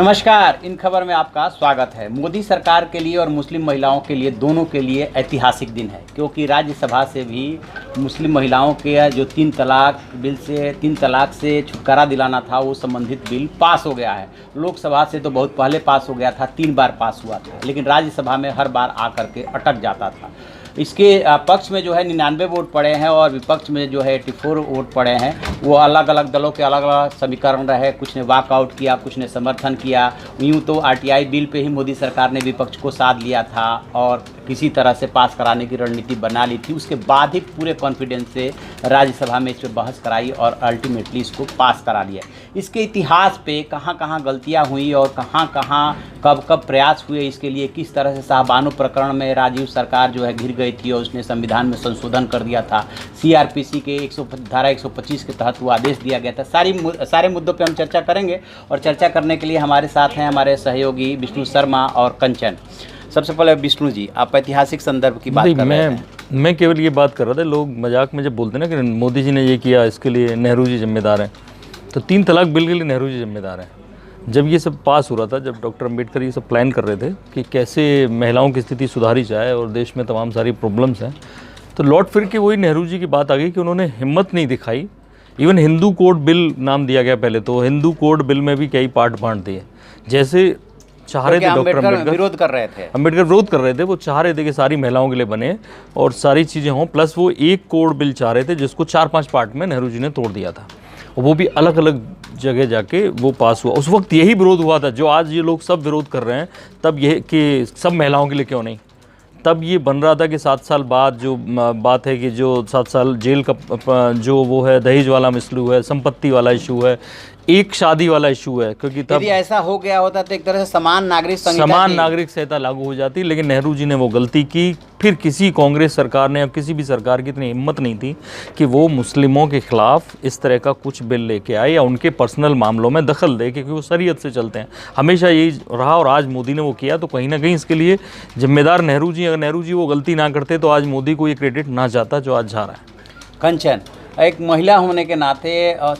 नमस्कार, इन खबर में आपका स्वागत है। मोदी सरकार के लिए और मुस्लिम महिलाओं के लिए, दोनों के लिए ऐतिहासिक दिन है, क्योंकि राज्यसभा से भी मुस्लिम महिलाओं के जो तीन तलाक से छुटकारा दिलाना था, वो संबंधित बिल पास हो गया है। लोकसभा से तो बहुत पहले पास हो गया था, 3 बार पास हुआ था, लेकिन राज्यसभा में हर बार आकर के अटक जाता था। इसके पक्ष में जो है 99 वोट पड़े हैं और विपक्ष में जो है 84 वोट पड़े हैं। वो अलग अलग दलों के अलग अलग समीकरण रहे, कुछ ने वॉकआउट किया, कुछ ने समर्थन किया। यूँ तो आरटीआई बिल पे ही मोदी सरकार ने विपक्ष को साथ लिया था और किसी तरह से पास कराने की रणनीति बना ली थी। उसके बाद ही पूरे कॉन्फिडेंस से राज्यसभा में इस पर बहस कराई और अल्टीमेटली इसको पास करा लिया। इसके इतिहास पे कहाँ कहाँ गलतियाँ हुई और कहाँ कहाँ कब कब प्रयास हुए, इसके लिए किस तरह से शाहबानो प्रकरण में राजीव सरकार जो है घिर गई थी और उसने संविधान में संशोधन कर दिया था। सीआरपीसी के धारा 125 के तहत वो आदेश दिया गया था। सारे मुद्दों पे हम चर्चा करेंगे और चर्चा करने के लिए हमारे साथ हैं हमारे सहयोगी विष्णु शर्मा और कंचन। सबसे पहले विष्णु जी, आप ऐतिहासिक संदर्भ की बात कर रहे हैं। मैं केवल ये बात कर रहा था, लोग मजाक में जब बोलते हैं ना कि मोदी जी ने ये किया, इसके लिए नेहरू जी जिम्मेदार हैं, तो 3 तलाक बिल के लिए नेहरू जी जिम्मेदार हैं। जब ये सब पास हो रहा था, जब डॉक्टर अम्बेडकर ये सब प्लान कर रहे थे कि कैसे महिलाओं की स्थिति सुधारी जाए और देश में तमाम सारी प्रॉब्लम्स हैं, तो लौट फिर के वही नेहरू जी की बात आ गई कि उन्होंने हिम्मत नहीं दिखाई। इवन हिंदू कोड बिल नाम दिया गया पहले, तो हिंदू कोड बिल में भी कई पार्ट बांट दिए। जैसे चाह रहे थे डॉक्टर अम्बेडकर विरोध कर रहे थे, अम्बेडकर विरोध कर रहे थे, वो चाह रहे थे कि सारी महिलाओं के लिए बने और सारी चीज़ें हों, प्लस वो एक कोड बिल चाह रहे थे जिसको 4-5 पार्ट में नेहरू जी ने तोड़ दिया था और वो भी अलग अलग जगह जाके वो पास हुआ। उस वक्त यही विरोध हुआ था जो आज ये लोग सब विरोध कर रहे हैं, तब ये कि सब महिलाओं के लिए क्यों नहीं। तब ये बन रहा था कि 7 साल बाद जो बात है कि जो 7 साल जेल का जो वो है, दहेज वाला मसलू है, संपत्ति वाला इशू है, एक शादी वाला इशू है, क्योंकि तब यदि ऐसा हो गया होता तो एक तरह से समान नागरिक संहिता लागू हो जाती। लेकिन नेहरू जी ने वो गलती की। फिर किसी कांग्रेस सरकार ने या किसी भी सरकार की इतनी हिम्मत नहीं थी कि वो मुस्लिमों के खिलाफ इस तरह का कुछ बिल लेके आए या उनके पर्सनल मामलों में दखल दे, क्योंकि वो शरीयत से चलते हैं। हमेशा यही रहा और आज मोदी ने वो किया, तो कहीं ना कहीं इसके लिए जिम्मेदार नेहरू जी। अगर नेहरू जी वो गलती ना करते तो आज मोदी को ये क्रेडिट ना जाता जो आज जा रहा है। कंचन, एक महिला होने के नाते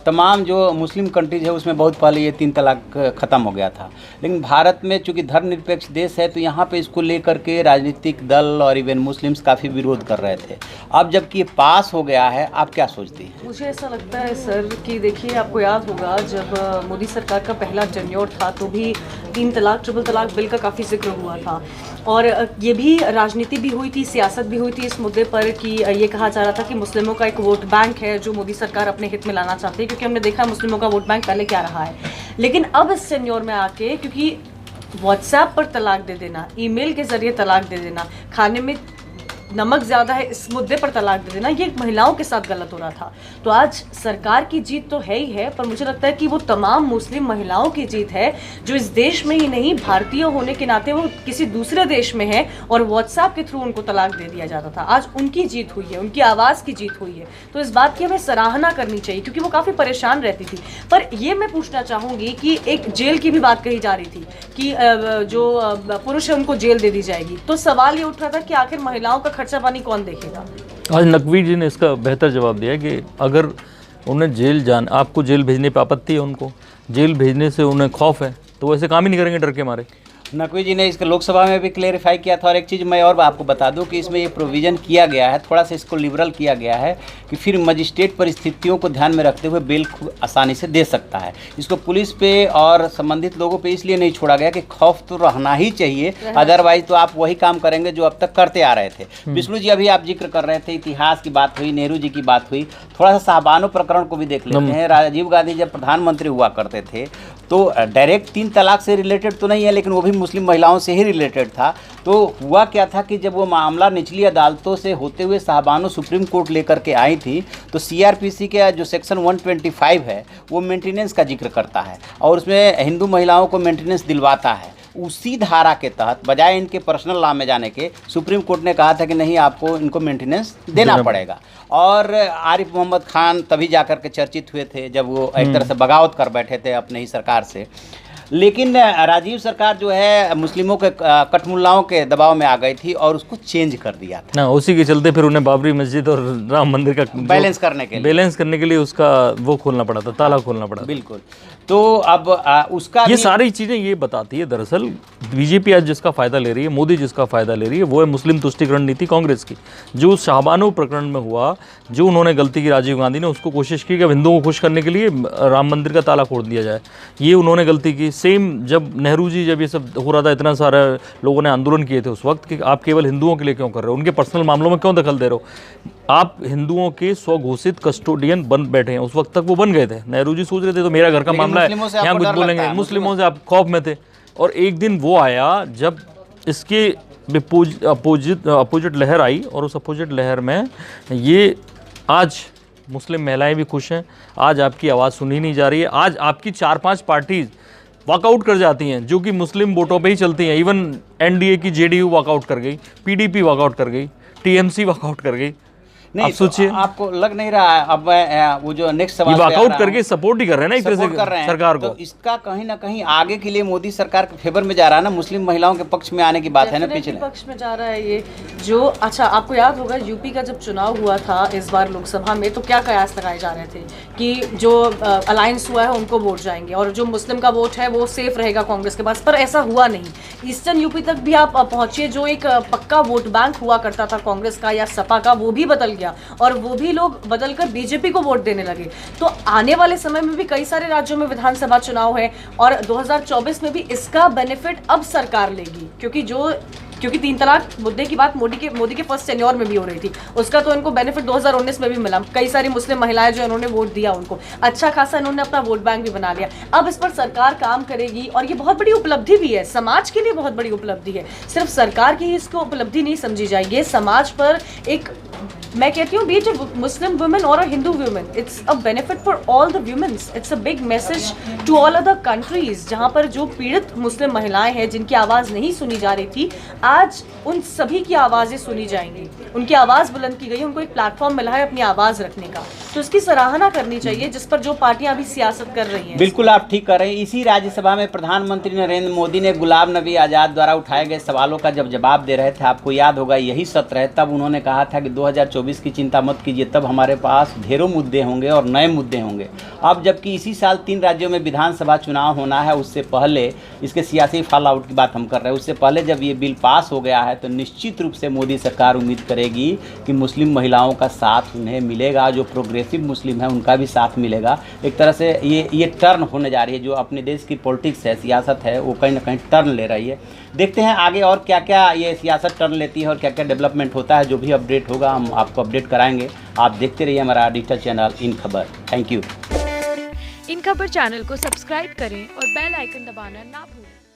तमाम जो मुस्लिम कंट्रीज है उसमें बहुत पहले ये 3 तलाक ख़त्म हो गया था, लेकिन भारत में चूंकि धर्मनिरपेक्ष देश है तो यहाँ पे इसको लेकर के राजनीतिक दल और इवन मुस्लिम्स काफ़ी विरोध कर रहे थे। अब जबकि ये पास हो गया है, आप क्या सोचती हैं? मुझे ऐसा लगता है सर कि देखिए, आपको याद होगा जब मोदी सरकार का पहला टेन्योर था तो भी 3 तलाक ट्रिपल तलाक बिल का काफ़ी जिक्र हुआ था और ये भी राजनीति भी हुई थी, सियासत भी हुई थी इस मुद्दे पर कि ये कहा जा रहा था कि मुस्लिमों का एक वोट बैंक है जो मोदी सरकार अपने हित में लाना चाहती है, क्योंकि हमने देखा मुस्लिमों का वोट बैंक पहले क्या रहा है। लेकिन अब इस टेन्योर में आके, क्योंकि व्हाट्सएप पर तलाक दे देना, ईमेल के जरिए तलाक दे देना, खाने में नमक ज़्यादा है इस मुद्दे पर तलाक दे देना, ये महिलाओं के साथ गलत हो रहा था। तो आज सरकार की जीत तो है ही है, पर मुझे लगता है कि वो तमाम मुस्लिम महिलाओं की जीत है जो इस देश में ही नहीं, भारतीय होने के नाते वो किसी दूसरे देश में है और व्हाट्सएप के थ्रू उनको तलाक दे दिया जाता था। आज उनकी जीत हुई है, उनकी आवाज़ की जीत हुई है, तो इस बात की हमें सराहना करनी चाहिए, क्योंकि वो काफ़ी परेशान रहती थी। पर ये मैं पूछना चाहूँगी कि एक जेल की भी बात कही जा रही थी कि जो पुरुष है उनको जेल दे दी जाएगी, तो सवाल ये उठ रहा था कि आखिर महिलाओं का खर्चा पानी कौन देखेगा? आज नकवी जी ने इसका बेहतर जवाब दिया कि अगर उन्हें आपको जेल भेजने पर आपत्ति है, उनको जेल भेजने से उन्हें खौफ है, तो वो ऐसे काम ही नहीं करेंगे डर के मारे। नकवी जी ने इसके लोकसभा में भी क्लेरिफाई किया था। और एक चीज़ मैं और आपको बता दूं कि इसमें ये प्रोविज़न किया गया है, थोड़ा सा इसको लिबरल किया गया है कि फिर मजिस्ट्रेट परिस्थितियों को ध्यान में रखते हुए बेल खूब आसानी से दे सकता है। इसको पुलिस पे और संबंधित लोगों पे इसलिए नहीं छोड़ा गया कि खौफ तो रहना ही चाहिए, अदरवाइज तो आप वही काम करेंगे जो अब तक करते आ रहे थे। विष्णु जी, अभी आप जिक्र कर रहे थे, इतिहास की बात हुई, नेहरू जी की बात हुई, थोड़ा सा शाहबानो प्रकरण को भी देख लेते हैं। राजीव गांधी जब प्रधानमंत्री हुआ करते थे तो डायरेक्ट 3 तलाक से रिलेटेड तो नहीं है, लेकिन वो भी मुस्लिम महिलाओं से ही रिलेटेड था। तो हुआ क्या था कि जब वो मामला निचली अदालतों से होते हुए शाहबानो सुप्रीम कोर्ट लेकर के आई थी, तो सीआरपीसी के जो सेक्शन 125 है वो मेंटेनेंस का जिक्र करता है और उसमें हिंदू महिलाओं को मेंटेनेंस दिलवाता है। उसी धारा के तहत बजाय इनके पर्सनल लॉ में जाने के, सुप्रीम कोर्ट ने कहा था कि नहीं, आपको इनको मेंटेनेंस देना पड़ेगा। और आरिफ मोहम्मद खान तभी जाकर के चर्चित हुए थे जब वो एक तरह से बगावत कर बैठे थे अपने ही सरकार से। लेकिन राजीव सरकार जो है मुस्लिमों के कठमुल्लाओं के दबाव में आ गई थी और उसको चेंज कर दिया था ना, उसी के चलते फिर उन्हें बाबरी मस्जिद और राम मंदिर का बैलेंस करने के लिए उसका वो खोलना पड़ा था, ताला खोलना पड़ा था। बिल्कुल। तो अब उसका ये सारी चीज़ें ये बताती है दरअसल बीजेपी आज जिसका फ़ायदा ले रही है, मोदी जिसका फ़ायदा ले रही है, वो है मुस्लिम तुष्टिकरण नीति कांग्रेस की। जो शाहबानो प्रकरण में हुआ, जो उन्होंने गलती की राजीव गांधी ने, उसको कोशिश की कि अब हिंदुओं को खुश करने के लिए राम मंदिर का ताला खोल दिया जाए, ये उन्होंने गलती की। सेम जब नेहरू जी, जब ये सब हो रहा था, इतना सारा लोगों ने आंदोलन किए थे उस वक्त कि आप केवल हिंदुओं के लिए क्यों कर रहे हो, उनके पर्सनल मामलों में क्यों दखल दे रहे हो, आप हिंदुओं के स्वघोषित कस्टोडियन बन बैठे हैं। उस वक्त तक वो बन गए थे। नेहरू जी सोच रहे थे तो मेरा घर का मामला है, यहाँ कुछ बोलेंगे, मुस्लिमों से आप खौफ में थे। और एक दिन वो आया जब इसके अपोजिट लहर आई, और उस अपोजिट लहर में ये आज मुस्लिम महिलाएं भी खुश हैं। आज आपकी आवाज़ सुनी नहीं जा रही है। आज आपकी 4-5 पार्टीज वॉकआउट कर जाती हैं जो कि मुस्लिम वोटों पे ही चलती हैं। इवन एनडीए की जेडीयू वॉकआउट कर गई, पीडीपी वॉकआउट कर गई, टीएमसी वॉकआउट कर गई। नहीं, आप सोचिए, आपको लग नहीं रहा है अब वो जो नेक्स्ट सवाल वॉकआउट करके सपोर्ट ही कर रहे हैं ना एक तरह से सरकार को। तो इसका कहीं ना कहीं आगे के लिए मोदी सरकार के फेवर में जा रहा है ना, मुस्लिम महिलाओं के पक्ष में आने की बात है ना, पिछले पक्ष में जा रहा है ये जो। अच्छा, आपको याद होगा यूपी का जब चुनाव हुआ था इस बार लोकसभा में, तो क्या कयास लगाए जा रहे थे कि जो अलायंस हुआ है उनको वोट जाएंगे और जो मुस्लिम का वोट है वो सेफ रहेगा कांग्रेस के पास, पर ऐसा हुआ नहीं। ईस्टर्न यूपी तक भी आप पहुंचिए, जो एक पक्का वोट बैंक हुआ करता था कांग्रेस का या सपा का, वो भी बदल गया और वो भी लोग बदलकर बीजेपी को वोट देने लगे। तो आने वाले समय में भी कई सारे राज्यों में विधानसभा चुनाव है और 2024 में भी इसका बेनिफिट अब सरकार लेगी, क्योंकि 3 तलाक मुद्दे की बात मोदी के फर्स्ट टेन्योर में भी हो रही थी, उसका तो इनको बेनिफिट 2019 में भी मिला। कई सारी मुस्लिम महिलाएं जो इन्होंने वोट दिया, उनको अच्छा खासा इन्होंने अपना वोट बैंक भी बना लिया। अब इस पर सरकार काम करेगी और ये बहुत बड़ी उपलब्धि भी है, समाज के लिए बहुत बड़ी उपलब्धि है। सिर्फ सरकार की ही इसको उपलब्धि नहीं समझी जाएगी, ये समाज पर एक, मैं कहती हूँ, बीच मुस्लिम वुमेन और Hindu women, it's a benefit for all the womens, it's a big message to all other countries, जहाँ पर जो पीड़ित मुस्लिम महिलाएं हैं जिनकी आवाज़ नहीं सुनी जा रही थी, आज उन सभी की आवाज़ें सुनी जाएंगी, उनकी आवाज़ बुलंद की गई, उनको एक प्लेटफॉर्म मिला है अपनी आवाज़ रखने का। तो इसकी सराहना करनी चाहिए, जिस पर जो पार्टियां अभी सियासत कर रही हैं। बिल्कुल, आप ठीक कर रहे हैं। इसी राज्यसभा में प्रधानमंत्री नरेंद्र मोदी ने गुलाम नबी आज़ाद द्वारा उठाए गए सवालों का जब जवाब दे रहे थे, आपको याद होगा यही सत्र है, तब उन्होंने कहा था कि 2024 की चिंता मत कीजिए, तब हमारे पास ढेरों मुद्दे होंगे और नए मुद्दे होंगे। अब जबकि इसी साल 3 राज्यों में विधानसभा चुनाव होना है, उससे पहले, इसके सियासी फॉल आउट की बात हम कर रहे हैं, उससे पहले जब ये बिल पास हो गया है तो निश्चित रूप से मोदी सरकार उम्मीद करेगी कि मुस्लिम महिलाओं का साथ उन्हें मिलेगा, जो प्रोग्रेसिव मुस्लिम है उनका भी साथ मिलेगा। एक तरह से ये टर्न होने जा रही है, जो अपने देश की पॉलिटिक्स है, सियासत है, वो कहीं ना कहीं टर्न ले रही है। देखते हैं आगे और क्या क्या ये सियासत टर्न लेती है और क्या क्या डेवलपमेंट होता है। जो भी अपडेट होगा हम आपको अपडेट कराएंगे। आप देखते रहिए हमारा डिजिटल चैनल इन खबर। Thank you. इन खबर चैनल को सब्सक्राइब करें और बेल आइकन दबाना ना भूलें।